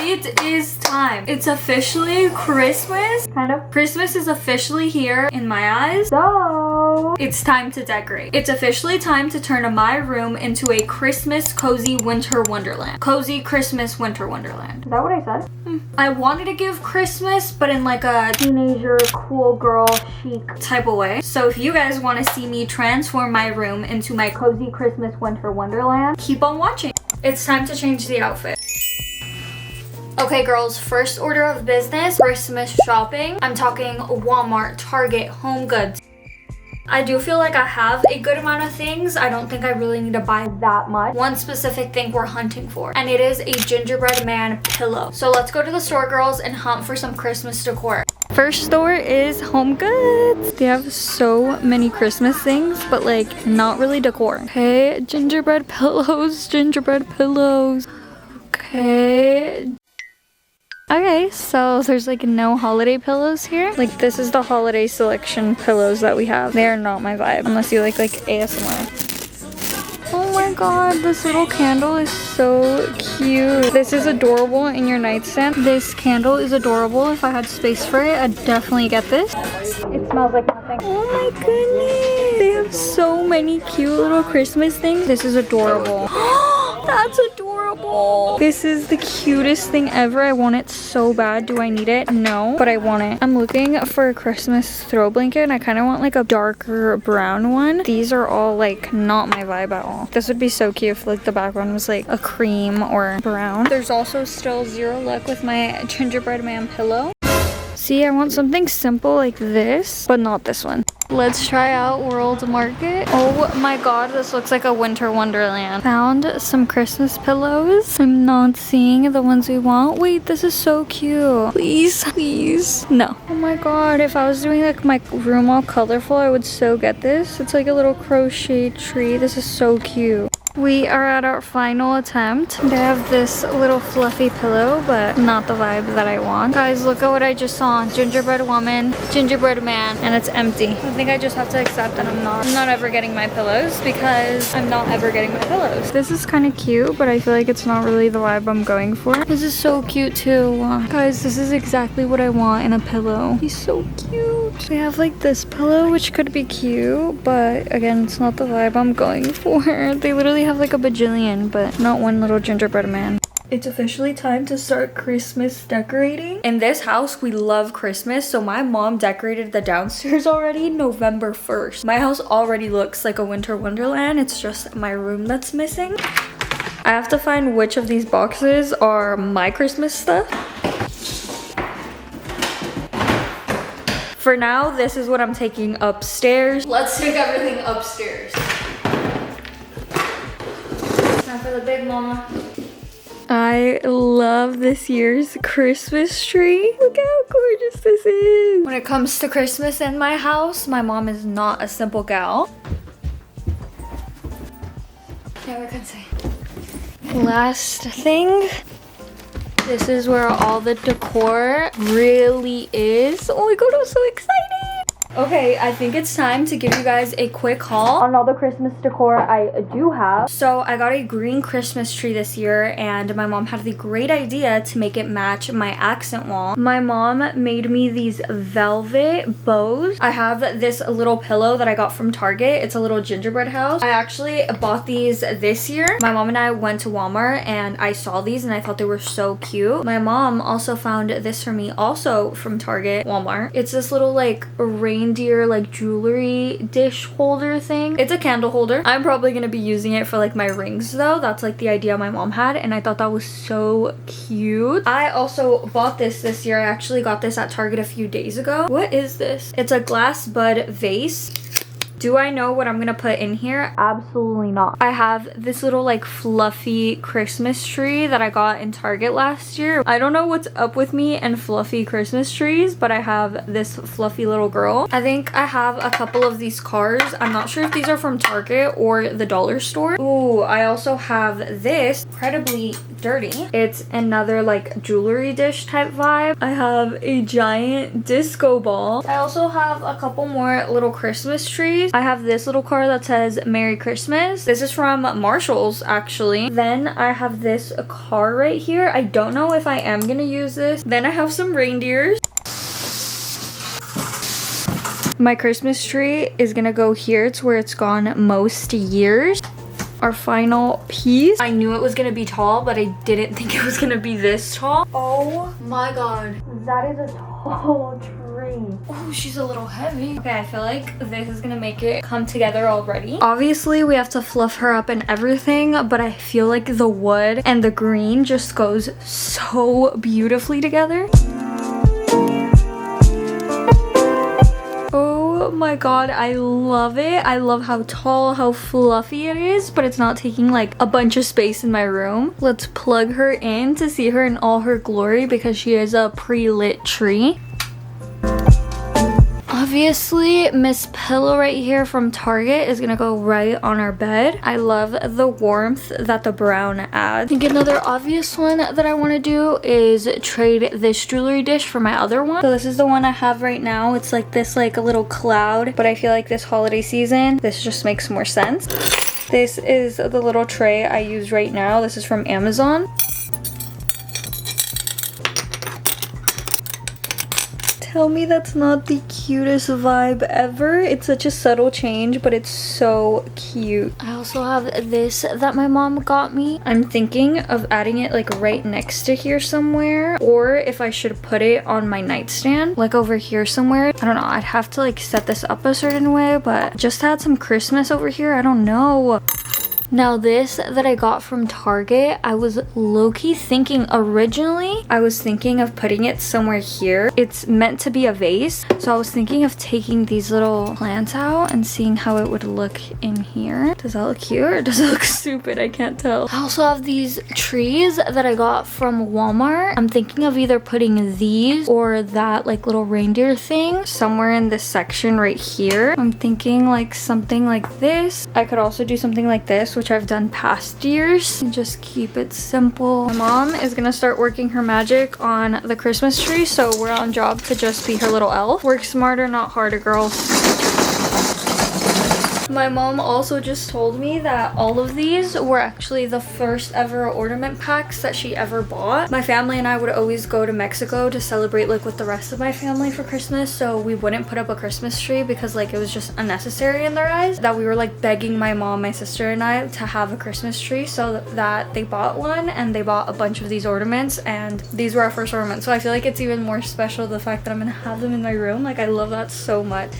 It is time. It's officially Christmas. Kind of. Christmas is officially here in my eyes. So it's time to decorate. It's officially time to turn my room into a Christmas cozy winter wonderland. Cozy Christmas winter wonderland. Is that what I said? I wanted to give Christmas, but in like a teenager, cool girl, chic type of way. So if you guys want to see me transform my room into my cozy Christmas winter wonderland, keep on watching. It's time to change the outfit. Okay girls, first order of business, Christmas shopping. I'm talking Walmart, Target, Home Goods. I do feel like I have a good amount of things. I don't think I really need to buy that much. One specific thing we're hunting for, and it is a gingerbread man pillow. So let's go to the store, girls, and hunt for some Christmas decor. First store is Home Goods. They have so many Christmas things, but like not really decor. Okay, gingerbread pillows, gingerbread pillows. Okay. Okay, so there's like no holiday pillows here. Like this is the holiday selection pillows that we have. They are not my vibe unless you like ASMR. Oh my god, this little candle is so cute. This is adorable in your nightstand. This candle is adorable. If I had space for it, I'd definitely get this. It smells like nothing. Oh my goodness. They have so many cute little Christmas things. This is adorable. That's adorable. This is the cutest thing ever. I want it so bad. Do I need it? No, but I want it. I'm looking for a Christmas throw blanket and I kind of want like a darker brown one. These are all like not my vibe at all. This would be so cute if like the background was like a cream or brown. There's also still zero luck with my gingerbread man pillow. See, I want something simple like this, but not this one. Let's try out World Market. Oh my god, this looks like a winter wonderland. Found some Christmas pillows. I'm not seeing the ones we want. Wait, this is so cute. Please, please. No. Oh my god, if I was doing like my room all colorful, I would so get this. It's like a little crochet tree. This is so cute. We are at our final attempt. They have this little fluffy pillow, but not the vibe that I want. Guys, look at what I just saw. Gingerbread woman, gingerbread man, and it's empty. I think I just have to accept that I'm not ever getting my pillows because I'm not ever getting my pillows. This is kind of cute, but I feel like it's not really the vibe I'm going for. This is so cute too. Guys, this is exactly what I want in a pillow. He's so cute. They have like this pillow, which could be cute, but again, it's not the vibe I'm going for. They literally have like a bajillion, but not one little gingerbread man. It's officially time to start Christmas decorating. In this house, we love Christmas, so my mom decorated the downstairs already November 1st. My house already looks like a winter wonderland. It's just my room that's missing. I have to find which of these boxes are my Christmas stuff. For now, this is what I'm taking upstairs. Let's take everything upstairs. Time for the big mama. I love this year's Christmas tree. Look how gorgeous this is. When it comes to Christmas in my house, my mom is not a simple gal. Yeah, we can say. Last thing. This is where all the decor really is. Oh my god, I'm so excited. Okay, I think it's time to give you guys a quick haul on all the Christmas decor I do have. So I got a green Christmas tree this year and my mom had the great idea to make it match my accent wall. My mom made me these velvet bows. I have this little pillow that I got from Target. It's a little gingerbread house. I actually bought these this year. My mom and I went to Walmart and I saw these and I thought they were so cute. My mom also found this for me also from Target, Walmart. It's this little like reindeer like jewelry dish holder thing. It's a candle holder. I'm probably gonna be using it for like my rings though. That's like the idea my mom had and I thought that was so cute. I also bought this year. I actually got this at Target a few days ago. What is this? It's a glass bud vase. Do I know what I'm gonna put in here? Absolutely not. I have this little like fluffy Christmas tree that I got in Target last year. I don't know what's up with me and fluffy Christmas trees, but I have this fluffy little girl. I think I have a couple of these cards. I'm not sure if these are from Target or the dollar store. Ooh, I also have this, incredibly dirty. It's another like jewelry dish type vibe. I have a giant disco ball. I also have a couple more little Christmas trees. trees. I have this little card that says Merry Christmas. This is from Marshall's actually. Then I have this card right here. I don't know if I am gonna use this. Then I have some reindeers. My Christmas tree is gonna go here. It's where it's gone most years. Our final piece. I knew it was gonna be tall, but I didn't think it was gonna be this tall. Oh my god. That is a tall tree. Oh, she's a little heavy. Okay, I feel like this is gonna make it come together already. Obviously, we have to fluff her up and everything, but I feel like the wood and the green just goes so beautifully together. Oh my god, I love it. I love how tall, how fluffy it is, but it's not taking like a bunch of space in my room. Let's plug her in to see her in all her glory because she is a pre-lit tree. Obviously, Miss Pillow right here from Target is gonna go right on our bed. I love the warmth that the brown adds. I think another obvious one that I want to do is trade this jewelry dish for my other one. So this is the one I have right now. It's like this like a little cloud, but I feel like this holiday season, this just makes more sense. This is the little tray I use right now. This is from Amazon. Tell me that's not the cutest vibe ever. It's such a subtle change, but it's so cute. I also have this that my mom got me. I'm thinking of adding it like right next to here somewhere, or if I should put it on my nightstand, like over here somewhere. I don't know. I'd have to like set this up a certain way, but just add some Christmas over here. I don't know. Now this that I got from Target, I was low-key thinking originally, I was thinking of putting it somewhere here. It's meant to be a vase. So I was thinking of taking these little plants out and seeing how it would look in here. Does that look cute or does it look stupid? I can't tell. I also have these trees that I got from Walmart. I'm thinking of either putting these or that like little reindeer thing somewhere in this section right here. I'm thinking like something like this. I could also do something like this, which I've done past years, and just keep it simple. My mom is gonna start working her magic on the Christmas tree, so we're on job to just be her little elf. Work smarter, not harder, girls. My mom also just told me that all of these were actually the first ever ornament packs that she ever bought. My family and I would always go to Mexico to celebrate like with the rest of my family for Christmas, so we wouldn't put up a Christmas tree because like it was just unnecessary in their eyes. That we were like begging my mom, my sister and I to have a Christmas tree, so that they bought one and they bought a bunch of these ornaments, and these were our first ornaments. So I feel like it's even more special the fact that I'm gonna have them in my room. Like I love that so much.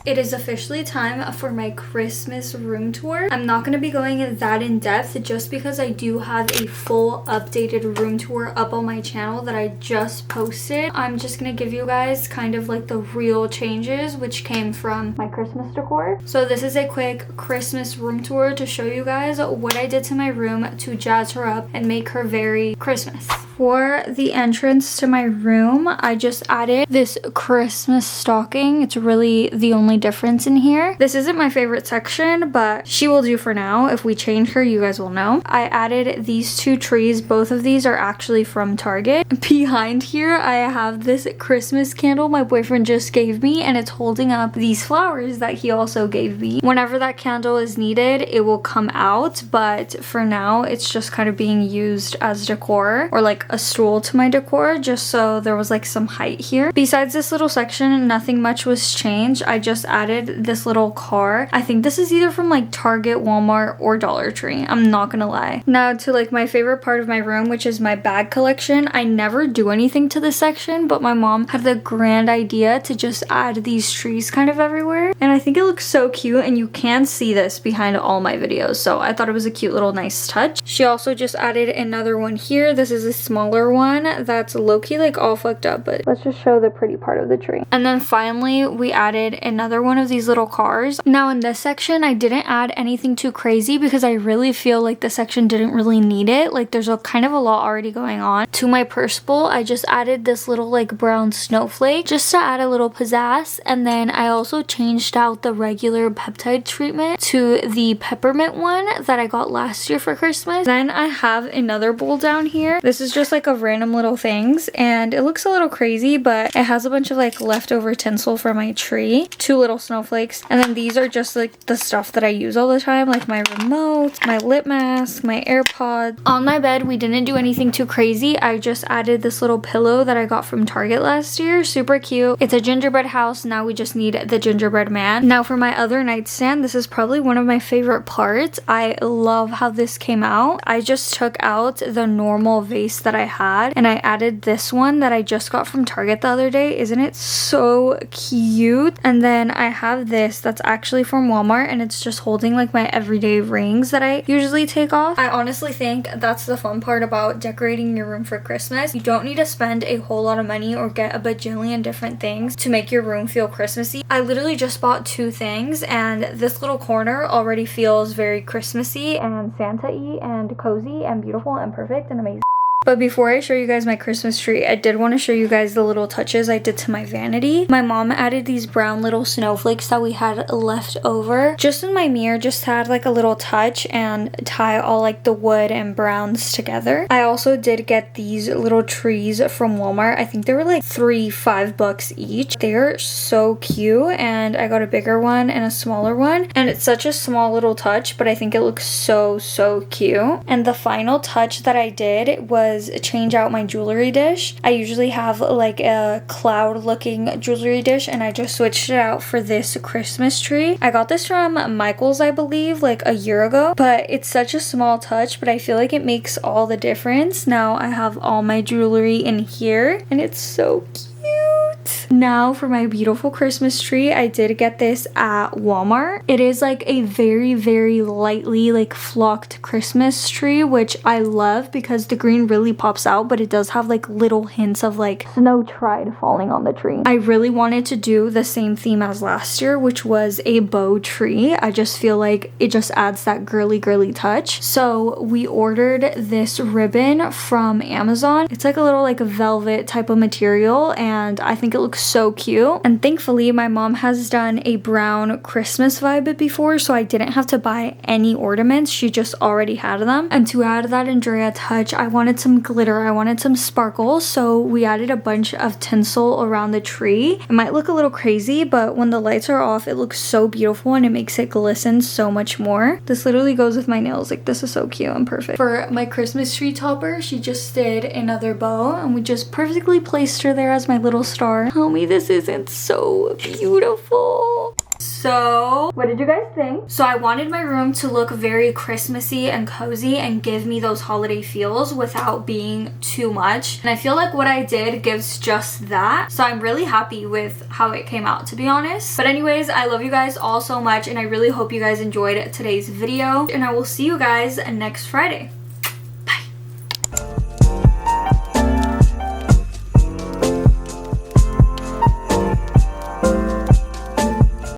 It is officially time for my Christmas room tour. I'm not going to be going that in depth just because I do have a full updated room tour up on my channel that I just posted. I'm just going to give you guys kind of like the real changes which came from my Christmas decor. So this is a quick Christmas room tour to show you guys what I did to my room to jazz her up and make her very Christmas. For the entrance to my room, I just added this Christmas stocking. It's really the only difference in here. This isn't my favorite section, but she will do for now. If we change her, you guys will know. I added these two trees. Both of these are actually from Target. Behind here, I have this Christmas candle my boyfriend just gave me, and it's holding up these flowers that he also gave me. Whenever that candle is needed, it will come out, but for now, it's just kind of being used as decor, or like a stool to my decor, just so there was like some height here. Besides this little section, nothing much was changed. I just added this little car. I think this is either from like Target, Walmart, or Dollar Tree. I'm not gonna lie. Now to like my favorite part of my room, which is my bag collection. I never do anything to this section, but my mom had the grand idea to just add these trees kind of everywhere, and I think it looks so cute, and you can see this behind all my videos, so I thought it was a cute little nice touch. She also just added another one here. This is a smaller one that's low-key like all fucked up, but let's just show the pretty part of the tree. And then finally we added another one of these little cars. Now in this section I didn't add anything too crazy because I really feel like this section didn't really need it. Like there's a kind of a lot already going on. To my purse bowl, I just added this little like brown snowflake just to add a little pizzazz, and then I also changed out the regular peptide treatment to the peppermint one that I got last year for Christmas. Then I have another bowl down here. This is just like of random little things, and it looks a little crazy, but it has a bunch of like leftover tinsel from my tree to little snowflakes. And then these are just like the stuff that I use all the time, like my remote, my lip mask, my AirPods. On my bed, we didn't do anything too crazy. I just added this little pillow that I got from Target last year. Super cute. It's a gingerbread house. Now we just need the gingerbread man. Now for my other nightstand, this is probably one of my favorite parts. I love how this came out. I just took out the normal vase that I had and I added this one that I just got from Target the other day. Isn't it so cute? And then I have this that's actually from Walmart and it's just holding like my everyday rings that I usually take off. I honestly think that's the fun part about decorating your room for Christmas. You don't need to spend a whole lot of money or get a bajillion different things to make your room feel Christmassy. I literally just bought 2 things and this little corner already feels very Christmassy and Santa-y and cozy and beautiful and perfect and amazing. But before I show you guys my Christmas tree, I did want to show you guys the little touches I did to my vanity. My mom added these brown little snowflakes that we had left over. Just in my mirror, just had like a little touch and tie all like the wood and browns together. I also did get these little trees from Walmart. I think they were like $5 each. They're so cute and I got a bigger one and a smaller one. And it's such a small little touch, but I think it looks so cute. And the final touch that I did was change out my jewelry dish. I usually have like a cloud looking jewelry dish and I just switched it out for this Christmas tree. I got this from Michael's, I believe, like a year ago, but it's such a small touch, but I feel like it makes all the difference. Now I have all my jewelry in here and it's so cute. Now for my beautiful Christmas tree, I did get this at Walmart. It is like a very lightly like flocked Christmas tree, which I love because the green really pops out, but it does have like little hints of like snow tried falling on the tree. I really wanted to do the same theme as last year, which was a bow tree. I just feel like it just adds that girly touch. So we ordered this ribbon from Amazon. It's like a little like velvet type of material and I think it looks so cute. And thankfully my mom has done a brown Christmas vibe before, so I didn't have to buy any ornaments. She just already had them. And to add that Andrea touch, I wanted some glitter, I wanted some sparkles, so we added a bunch of tinsel around the tree. It might look a little crazy, but when the lights are off it looks so beautiful and it makes it glisten so much more. This literally goes with my nails. Like, this is so cute and perfect. For my Christmas tree topper, she just did another bow and we just perfectly placed her there as my little star. Tell me this isn't so beautiful. So, what did you guys think? So I wanted my room to look very Christmassy and cozy and give me those holiday feels without being too much. And I feel like what I did gives just that. So I'm really happy with how it came out, to be honest. But anyways, I love you guys all so much and I really hope you guys enjoyed today's video. And I will see you guys next Friday.